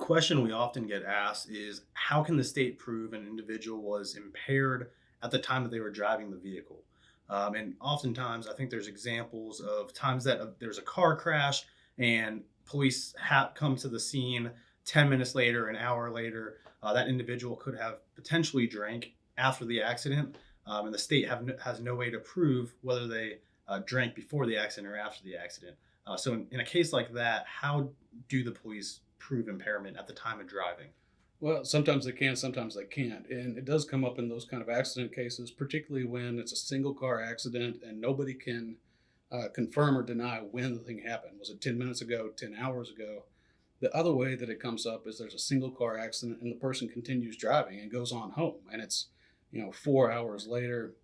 question we often get asked is how can the state prove an individual was impaired at the time that they were driving the vehicle? And oftentimes, I think there's examples of times that there's a car crash and police come to the scene 10 minutes later, an hour later. That individual could have potentially drank after the accident, and the state has no way to prove whether they drank before the accident or after the accident. So, in a case like that, how do the police prove impairment at the time of driving? Well, sometimes they can, sometimes they can't. And it does come up in those kind of accident cases, particularly when it's a single car accident and nobody can confirm or deny when the thing happened. Was it 10 minutes ago, 10 hours ago? The other way that it comes up is there's a single car accident and the person continues driving and goes on home. And it's, 4 hours later,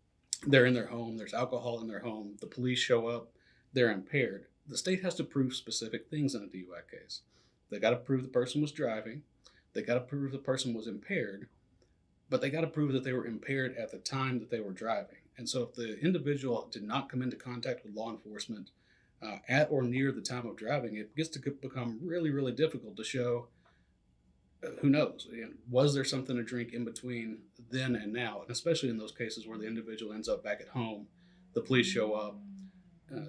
they're in their home, there's alcohol in their home, the police show up, they're impaired. The state has to prove specific things in a DUI case. They got to prove the person was driving. They got to prove the person was impaired, but they got to prove that they were impaired at the time that they were driving. And so, if the individual did not come into contact with law enforcement at or near the time of driving, it gets to become really, really difficult to show. Who knows? Was there something to drink in between then and now? And especially in those cases where the individual ends up back at home, the police show up,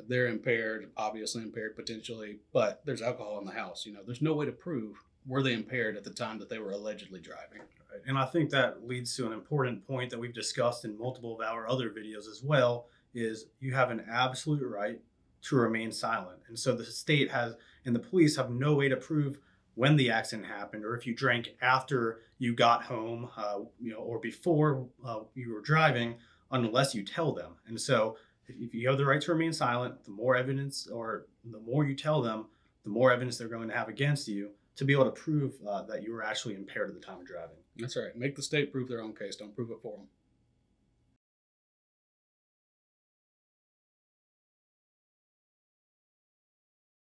they're impaired, obviously impaired potentially, but there's alcohol in the house. There's no way to prove were they impaired at the time that they were allegedly driving. Right. And I think that leads to an important point that we've discussed in multiple of our other videos as well is you have an absolute right to remain silent. And so the state has and the police have no way to prove when the accident happened or if you drank after you got home, or before you were driving unless you tell them. And so if you have the right to remain silent, the more evidence or the more you tell them, the more evidence they're going to have against you to be able to prove that you were actually impaired at the time of driving. That's right. Make the state prove their own case. Don't prove it for them.